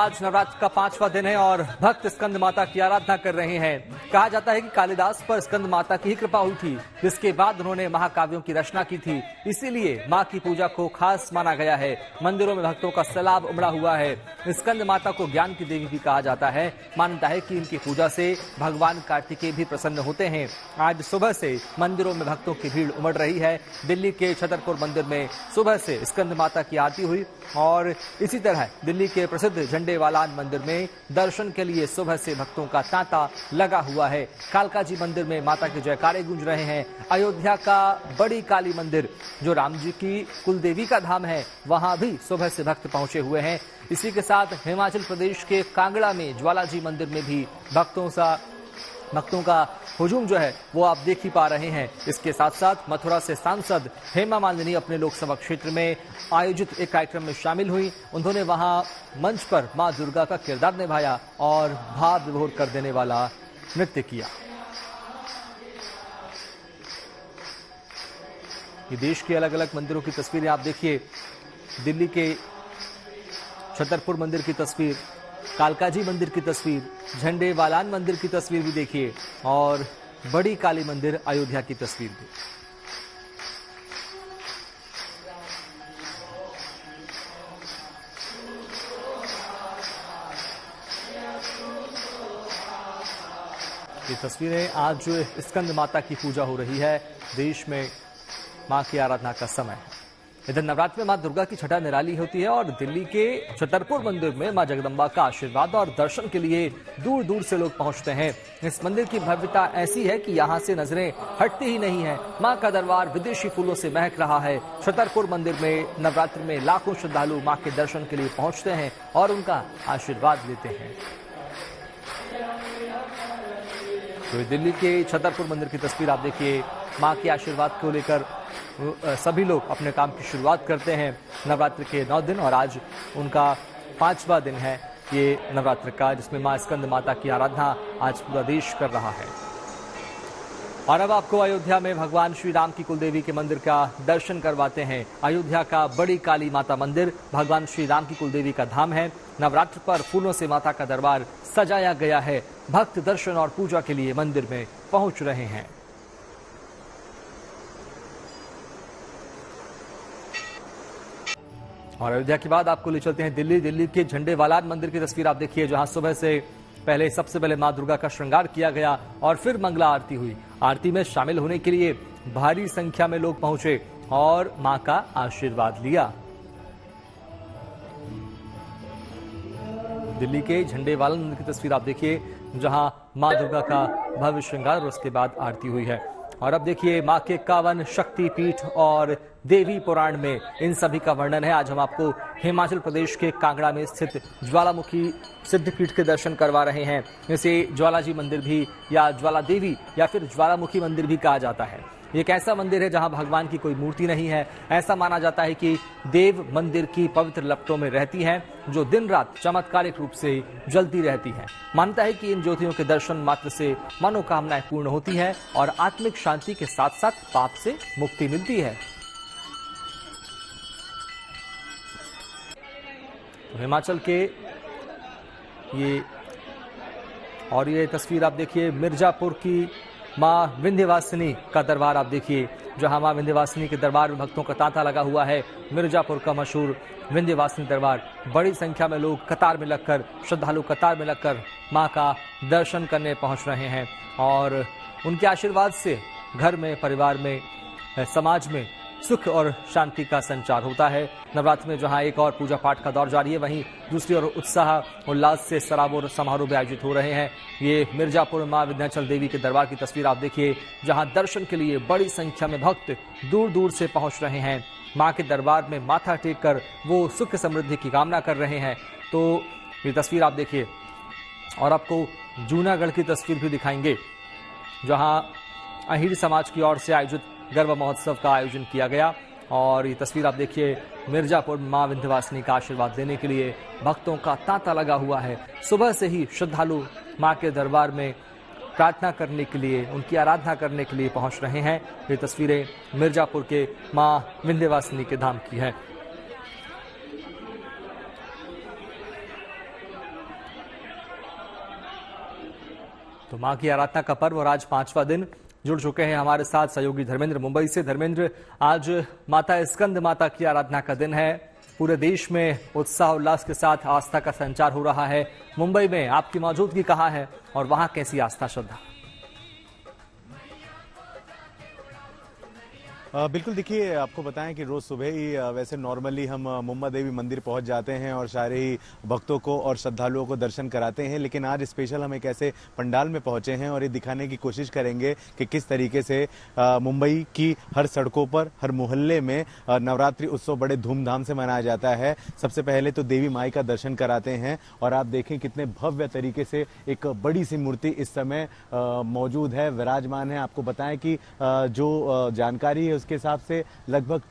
आज नवरात्र का 5वां दिन है और भक्त स्कंद माता की आराधना कर रहे हैं। कहा जाता है कि कालिदास पर स्कंद माता की ही कृपा हुई थी, जिसके बाद उन्होंने महाकाव्यों की रचना की थी। इसीलिए मां की पूजा को खास माना गया है। मंदिरों में भक्तों का सैलाब उमड़ा हुआ है। स्कंद माता को ज्ञान की देवी भी कहा जाता है। मान्यता है कि इनकी पूजा से भगवान कार्तिकेय भी प्रसन्न होते हैं। आज सुबह से मंदिरों में भक्तों की भीड़ उमड़ रही है। दिल्ली के छतरपुर मंदिर में सुबह से स्कंद माता की आरती हुई और इसी तरह दिल्ली के प्रसिद्ध झंडेवालान मंदिर में दर्शन के लिए सुबह से भक्तों का तांता लगा हुआ है। कालका जी मंदिर में माता के जयकारे गूंज रहे हैं। अयोध्या का बड़ी काली मंदिर, जो राम जी की कुलदेवी का धाम है, वहां भी सुबह से भक्त पहुंचे हुए हैं। इसी के साथ हिमाचल प्रदेश के कांगड़ा में ज्वाला जी मंदिर में भी भक्तों का हुजूम जो है वो आप देख ही पा रहे हैं। इसके साथ साथ मथुरा से सांसद हेमा मालिनी अपने लोकसभा क्षेत्र में आयोजित एक कार्यक्रम में शामिल हुई। उन्होंने वहां मंच पर मां दुर्गा का किरदार निभाया और भाव विभोर कर देने वाला नृत्य किया। ये देश के अलग अलग मंदिरों की तस्वीरें आप देखिए। दिल्ली के छतरपुर मंदिर की तस्वीर, कालका जी मंदिर की तस्वीर, झंडेवालान मंदिर की तस्वीर भी देखिए और बड़ी काली मंदिर अयोध्या की तस्वीर भी। ये तस्वीरें आज स्कंद माता की पूजा हो रही है। देश में मां की आराधना का समय है। इधर नवरात्र में मां दुर्गा की छठा निराली होती है और दिल्ली के छतरपुर मंदिर में मां जगदम्बा का आशीर्वाद और दर्शन के लिए दूर दूर से लोग पहुंचते हैं। इस मंदिर की भव्यता ऐसी है कि यहां से नजरें हटती ही नहीं है। मां का दरबार विदेशी फूलों से महक रहा है। छतरपुर मंदिर में नवरात्र में लाखों श्रद्धालु मां के दर्शन के लिए पहुंचते हैं और उनका आशीर्वाद लेते हैं। तो दिल्ली के छतरपुर मंदिर की तस्वीर आप देखिए। मां के आशीर्वाद को लेकर सभी लोग अपने काम की शुरुआत करते हैं। नवरात्र के 9 दिन और आज उनका 5वां दिन है ये नवरात्र का, जिसमें मां स्कंद माता की आराधना आज पूरा देश कर रहा है। और अब आपको अयोध्या में भगवान श्री राम की कुलदेवी के मंदिर का दर्शन करवाते हैं। अयोध्या का बड़ी काली माता मंदिर भगवान श्री राम की कुलदेवी का धाम है। नवरात्र पर फूलों से माता का दरबार सजाया गया है। भक्त दर्शन और पूजा के लिए मंदिर में पहुंच रहे हैं। और अयोध्या के बाद आपको ले चलते हैं दिल्ली के झंडेवालान मंदिर की तस्वीर आप देखिए, जहां सुबह से सबसे पहले मां दुर्गा का श्रृंगार किया गया और फिर मंगला आरती हुई। आरती में शामिल होने के लिए भारी संख्या में लोग पहुंचे और मां का आशीर्वाद लिया। दिल्ली के झंडेवालान मंदिर की तस्वीर आप देखिए, जहां मां दुर्गा का भव्य श्रृंगार और उसके बाद आरती हुई है। और अब देखिए मां के 51 शक्ति पीठ और देवी पुराण में इन सभी का वर्णन है। आज हम आपको हिमाचल प्रदेश के कांगड़ा में स्थित ज्वालामुखी सिद्धपीठ के दर्शन करवा रहे हैं। इसे ज्वाला जी मंदिर भी या ज्वाला देवी या फिर ज्वालामुखी मंदिर भी कहा जाता है। एक ऐसा मंदिर है जहां भगवान की कोई मूर्ति नहीं है। ऐसा माना जाता है कि देव मंदिर की पवित्र लपटों में रहती हैं, जो दिन रात चमत्कारिक रूप से जलती रहती हैं। मानता है कि इन ज्योतियों के दर्शन मात्र से मनोकामनाएं पूर्ण होती हैं और आत्मिक शांति के साथ साथ पाप से मुक्ति मिलती है। तो हिमाचल के ये तस्वीर आप देखिए, मिर्जापुर की मां विंध्यवासिनी का दरबार आप देखिए, जहां मां विंध्यवासिनी के दरबार में भक्तों का तांता लगा हुआ है। मिर्जापुर का मशहूर विंध्यवासिनी दरबार, बड़ी संख्या में लोग श्रद्धालु कतार में लगकर मां का दर्शन करने पहुंच रहे हैं और उनके आशीर्वाद से घर में, परिवार में, समाज में सुख और शांति का संचार होता है। नवरात्र में जहां एक और पूजा पाठ का दौर जारी है, वहीं दूसरी ओर उत्साह उल्लास से सराबोर समारोह भी आयोजित हो रहे हैं। ये मिर्जापुर मां विंध्याचल देवी के दरबार की तस्वीर आप देखिए, जहां दर्शन के लिए बड़ी संख्या में भक्त दूर दूर से पहुंच रहे हैं। मां के दरबार में माथा टेक कर वो सुख समृद्धि की कामना कर रहे हैं। तो ये तस्वीर आप देखिए और आपको जूनागढ़ की तस्वीर भी दिखाएंगे, जहां अहीर समाज की ओर से आयोजित गरबा महोत्सव का आयोजन किया गया। और ये तस्वीर आप देखिए, मिर्जापुर मां विंध्यवासिनी का आशीर्वाद देने के लिए भक्तों का तांता लगा हुआ है। सुबह से ही श्रद्धालु मां के दरबार में प्रार्थना करने के लिए, उनकी आराधना करने के लिए पहुंच रहे हैं। ये तस्वीरें मिर्जापुर के मां विंध्यवासिनी के धाम की हैं। तो मां की आराधना का पर्व और आज 5वां दिन। जुड़ चुके हैं हमारे साथ सहयोगी धर्मेंद्र मुंबई से। धर्मेंद्र, आज माता स्कंद माता की आराधना का दिन है। पूरे देश में उत्साह उल्लास के साथ आस्था का संचार हो रहा है। मुंबई में आपकी मौजूदगी कहाँ है और वहां कैसी आस्था श्रद्धा? बिल्कुल, देखिए आपको बताएं कि रोज़ सुबह ही वैसे नॉर्मली हम मुंबा देवी मंदिर पहुंच जाते हैं और सारे ही भक्तों को और श्रद्धालुओं को दर्शन कराते हैं, लेकिन आज स्पेशल हम एक ऐसे पंडाल में पहुंचे हैं और ये दिखाने की कोशिश करेंगे कि किस तरीके से मुंबई की हर सड़कों पर, हर मोहल्ले में नवरात्रि उत्सव बड़े धूमधाम से मनाया जाता है। सबसे पहले तो देवी माई का दर्शन कराते हैं और आप देखें कितने भव्य तरीके से एक बड़ी सी मूर्ति इस समय मौजूद है, विराजमान है। आपको बताएं कि जो जानकारी है उसके हिसाब से लगभग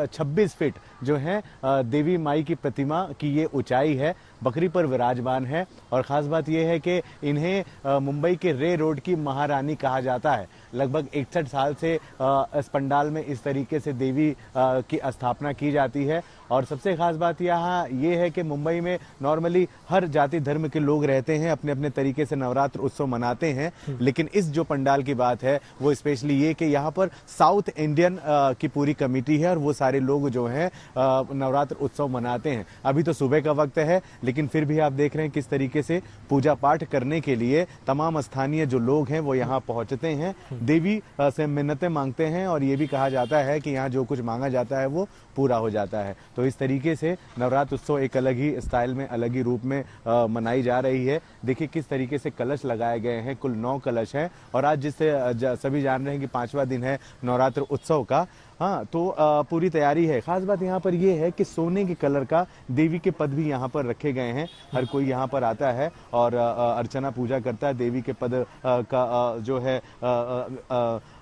26 फीट जो है देवी माई की प्रतिमा की ये ऊंचाई है, बकरी पर विराजमान है। और ख़ास बात यह है कि इन्हें मुंबई के रे रोड की महारानी कहा जाता है। लगभग 61 साल से इस पंडाल में इस तरीके से देवी की स्थापना की जाती है। और सबसे खास बात यहाँ ये है कि मुंबई में नॉर्मली हर जाति धर्म के लोग रहते हैं, अपने अपने तरीके से नवरात्र उत्सव मनाते हैं, लेकिन इस जो पंडाल की बात है वो स्पेशली ये कि यहाँ पर साउथ इंडियन की पूरी कमेटी है और वो सारे लोग जो हैं नवरात्र उत्सव मनाते हैं। अभी तो सुबह का वक्त है, लेकिन फिर भी आप देख रहे हैं किस तरीके से पूजा पाठ करने के लिए तमाम स्थानीय जो लोग हैं वो यहाँ पहुँचते हैं, देवी से मिन्नतें मांगते हैं और ये भी कहा जाता है कि यहाँ जो कुछ मांगा जाता है वो पूरा हो जाता है। तो इस तरीके से नवरात्र उत्सव एक अलग ही स्टाइल में, अलग ही रूप में मनाई जा रही है। देखिए किस तरीके से कलश लगाए गए हैं, कुल 9 कलश हैं और आज जिससे सभी जान रहे हैं कि 5वां दिन है नवरात्र उत्सव का। हाँ, तो पूरी तैयारी है। खास बात यहाँ पर यह है कि सोने के कलर का देवी के पद भी यहाँ पर रखे गए हैं। हर कोई यहाँ पर आता है और अर्चना पूजा करता है, देवी के पद का जो है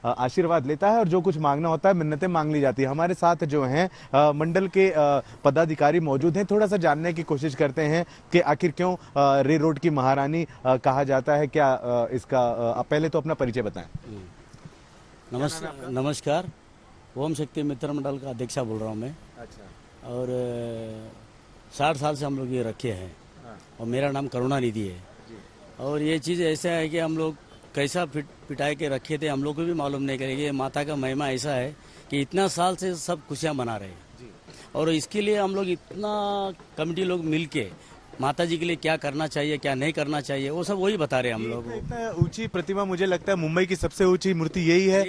आशीर्वाद लेता है और जो कुछ मांगना होता है मिन्नतें मांग ली जाती है। हमारे साथ जो हैं मंडल के पदाधिकारी मौजूद हैं, थोड़ा सा जानने की कोशिश करते हैं कि आखिर क्यों रे रोड की महारानी कहा जाता है, क्या इसका पहले तो अपना परिचय बताएं। नमस्कार, ओम शक्ति मित्र मंडल का अध्यक्षा बोल रहा हूँ मैं। अच्छा। और 60 साल से हम लोग ये रखे हैं। हाँ। और मेरा नाम करुणानिधि है जी। और ये चीज़ ऐसा है कि हम लोग कैसा पिटाई के रखे थे हम लोग को भी मालूम नहीं करेंगे। माता का महिमा ऐसा है कि इतना साल से सब खुशियाँ मना रहे हैं और इसके लिए हम लोग इतना कमेटी लोग मिल के माता जी के लिए क्या करना चाहिए, क्या नहीं करना चाहिए, वो सब वही बता रहे हैं हम लोग। इतना ऊंची प्रतिमा, मुझे लगता है मुंबई की सबसे ऊंची मूर्ति यही है।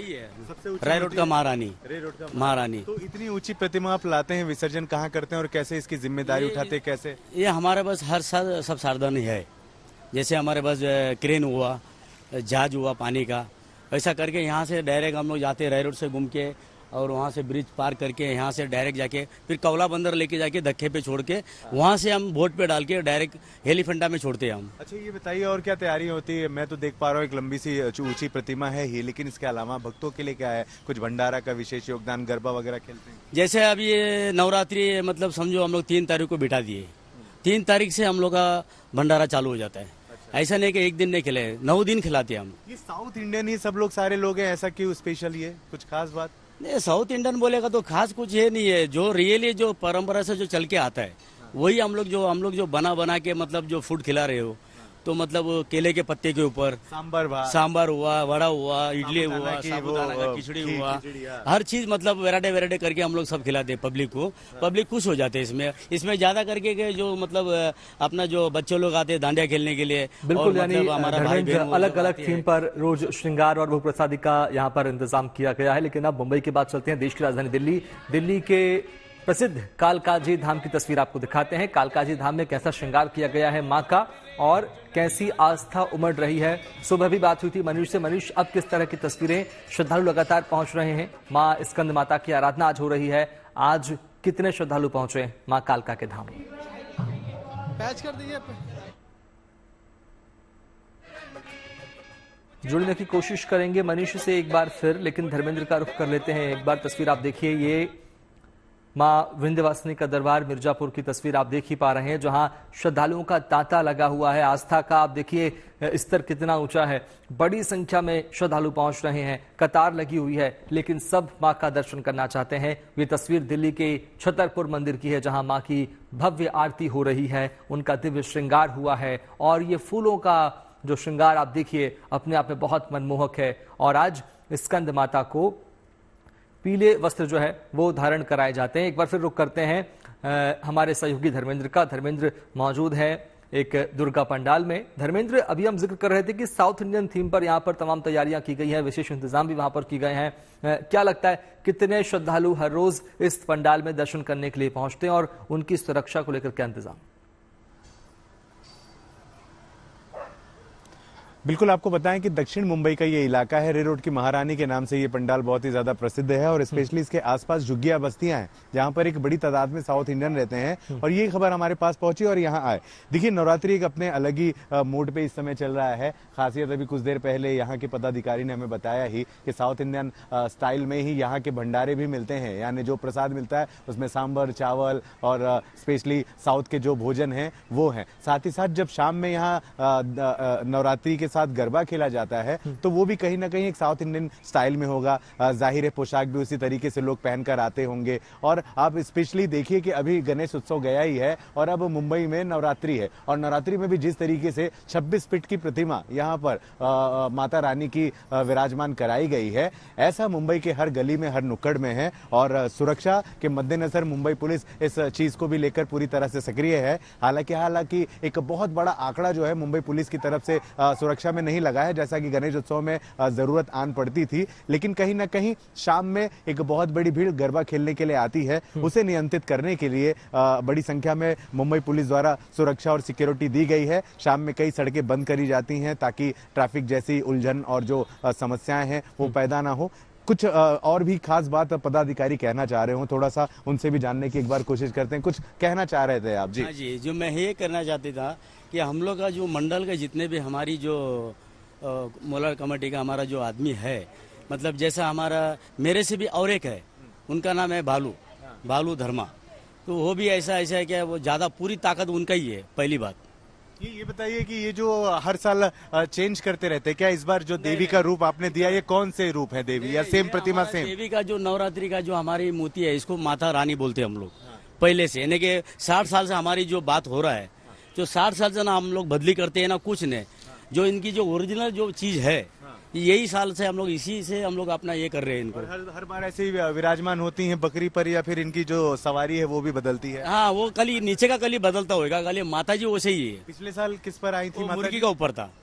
सबसे रे रोड का महारानी। रे रोड का महारानी। तो इतनी ऊंची प्रतिमा आप लाते हैं, विसर्जन कहाँ करते हैं और कैसे इसकी जिम्मेदारी उठाते हैं, कैसे? ये हमारे पास हर साल सब सावधानी है। जैसे हमारे पास क्रेन हुआ, जहाज हुआ पानी का, ऐसा करके यहाँ से डायरेक्ट हम लोग जाते हैं रे रोड से घूम के और वहाँ से ब्रिज पार करके यहाँ से डायरेक्ट जाके फिर कौला बंदर लेके जाके धक्के पे छोड़ के वहाँ से हम बोट पे डाल के डायरेक्ट हेलीफेंटा में छोड़ते हैं हम। अच्छा, ये बताइए और क्या तैयारी होती है? मैं तो देख पा रहा हूँ एक लंबी सी ऊंची प्रतिमा है ही, लेकिन इसके अलावा भक्तों के लिए क्या है? कुछ भंडारा का विशेष योगदान, गरबा वगैरह खेलते हैं? जैसे अब ये नवरात्रि मतलब समझो हम लोग 3 तारीख को बिठा दिए, 3 तारीख से हम लोग का भंडारा चालू हो जाता है। ऐसा नहीं कि एक दिन नहीं खिलाए, 9 दिन खिलाते हैं हम। ये साउथ इंडियन ही सब लोग सारे लोग हैं, ऐसा क्यों स्पेशल? ये कुछ खास बात नहीं, साउथ इंडियन बोलेगा तो खास कुछ ये नहीं है। जो रियली जो परंपरा से जो चल के आता है वही हम लोग जो बना के मतलब जो फूड खिला रहे हो, तो मतलब केले के पत्ते के ऊपर सांबर हुआ, वड़ा हुआ, इडली हुआ, साबूदाना का खिचड़ी हुआ, हर चीज मतलब वेराइटी करके हम लोग सब खिलाते हैं पब्लिक को। पब्लिक खुश हो जाते हैं इसमें ज्यादा करके के जो मतलब अपना जो बच्चे लोग आते हैं दांडिया खेलने के लिए। बिल्कुल, यानी अलग अलग थीम पर रोज श्रृंगार और भोग प्रसादी का यहाँ पर इंतजाम किया गया है। लेकिन अब मुंबई की बात चलते हैं, देश की राजधानी दिल्ली के प्रसिद्ध कालकाजी धाम की तस्वीर आपको दिखाते हैं। कालकाजी धाम में कैसा श्रृंगार किया गया है मां का और कैसी आस्था उमड़ रही है। सुबह भी बात हुई थी मनीष से। मनीष, अब किस तरह की तस्वीरें? श्रद्धालु लगातार पहुंच रहे हैं, मां स्कंद माता की आराधना आज हो रही है। आज कितने श्रद्धालु पहुंचे मां कालका के धाम? पैच कर दीजिए। जुड़ने की कोशिश करेंगे मनीष से एक बार फिर, लेकिन धर्मेंद्र का रुख कर लेते हैं। एक बार तस्वीर आप देखिए, ये मां विंध्यवासिनी का दरबार मिर्जापुर की तस्वीर आप देख ही पा रहे हैं, जहां श्रद्धालुओं का तांता लगा हुआ है। आस्था का आप देखिए स्तर कितना ऊंचा है, बड़ी संख्या में श्रद्धालु पहुंच रहे हैं, कतार लगी हुई है, लेकिन सब मां का दर्शन करना चाहते हैं। ये तस्वीर दिल्ली के छतरपुर मंदिर की है, जहां मां की भव्य आरती हो रही है, उनका दिव्य श्रृंगार हुआ है और ये फूलों का जो श्रृंगार आप देखिए अपने आप में बहुत मनमोहक है। और आज स्कंद माता को पीले वस्त्र जो है वो धारण कराए जाते हैं। एक बार फिर रुक करते हैं हमारे सहयोगी धर्मेंद्र का। धर्मेंद्र मौजूद है एक दुर्गा पंडाल में। धर्मेंद्र, अभी हम जिक्र कर रहे थे कि साउथ इंडियन थीम पर यहाँ पर तमाम तैयारियां की गई हैं, विशेष इंतजाम भी वहां पर की गए हैं। क्या लगता है कितने श्रद्धालु हर रोज इस पंडाल में दर्शन करने के लिए पहुंचते हैं और उनकी सुरक्षा को लेकर क्या इंतजाम? बिल्कुल, आपको बताएं कि दक्षिण मुंबई का ये इलाका है, रे रोड की महारानी के नाम से ये पंडाल बहुत ही ज्यादा प्रसिद्ध है और स्पेशली इसके आसपास झुग्गिया बस्तियां हैं जहां पर एक बड़ी तादाद में साउथ इंडियन रहते हैं और ये खबर हमारे पास पहुंची और यहाँ आए। देखिए, नवरात्रि एक अपने अलग ही मूड पे इस समय चल रहा है। खासियत अभी कुछ देर पहले यहाँ के पदाधिकारी ने हमें बताया ही कि साउथ इंडियन स्टाइल में ही यहाँ के भंडारे भी मिलते हैं, यानी जो प्रसाद मिलता है उसमें सांबर, चावल और स्पेशली साउथ के जो भोजन है वो है। साथ ही साथ जब शाम में यहाँ नवरात्रि के साथ गरबा खेला जाता है तो वो भी कहीं ना कहीं एक साउथ इंडियन स्टाइल में होगा। जाहिर है पोशाक भी उसी तरीके से लोग पहनकर आते होंगे। और आप स्पेशली देखिए कि अभी गणेश उत्सव गया ही है और अब मुंबई में नवरात्रि है और नवरात्रि में भी जिस तरीके से 26 फीट की प्रतिमा यहाँ पर माता रानी की विराजमान कराई गई है, ऐसा मुंबई के हर गली में, हर नुक्कड़ में है। और सुरक्षा के मद्देनजर मुंबई पुलिस इस चीज को भी लेकर पूरी तरह से सक्रिय है। हालांकि एक बहुत बड़ा आंकड़ा जो है मुंबई पुलिस की तरफ से सुरक्षा में नहीं लगा है, जैसा कि गणेश उत्सव में जरूरत आन पड़ती थी। लेकिन कहीं ना कहीं शाम में एक बहुत बड़ी भीड़ गरबा खेलने के लिए आती है, उसे नियंत्रित करने के लिए बड़ी संख्या में मुंबई पुलिस द्वारा सुरक्षा और सिक्योरिटी दी गई है। शाम में कई सड़कें बंद करी जाती हैं ताकि ट्रैफिक जैसी उलझन और जो समस्याएं हैं वो पैदा ना हो। कुछ और भी खास बात पदाधिकारी कहना चाह रहे हो, थोड़ा सा उनसे भी जानने की एक बार कोशिश करते हैं। कुछ कहना चाह रहे थे आप? जी हाँ जी, जो मैं ये करना चाहती था कि हम लोग का जो मंडल का जितने भी हमारी जो मोलर कमेटी का हमारा जो आदमी है, मतलब जैसा हमारा मेरे से भी और एक है, उनका नाम है भालू धर्मा, तो वो भी ऐसा है कि वो ज्यादा पूरी ताकत उनका ही है। पहली बात ये बताइए कि ये जो हर साल चेंज करते रहते हैं, क्या इस बार जो देवी का रूप आपने दिया, ये कौन से रूप है देवी या सेम प्रतिमा सेम? देवी का जो नवरात्रि का जो हमारी मूर्ति है, इसको माता रानी बोलते हैं हम लोग पहले से, यानी कि 60 साल से हमारी जो बात हो रहा है, जो 60 साल से ना हम लोग बदली करते हैं ना कुछ नहीं। जो इनकी जो ओरिजिनल जो चीज है, यही साल से हम लोग इसी से हम लोग अपना ये कर रहे हैं इनको। हर बार ऐसे ही विराजमान होती हैं बकरी पर या फिर इनकी जो सवारी है वो भी बदलती है? हाँ, वो कली नीचे का कली बदलता होगा, कली माता जी वैसे ही है। पिछले साल किस पर आई थी? मुर्गी का ऊपर था।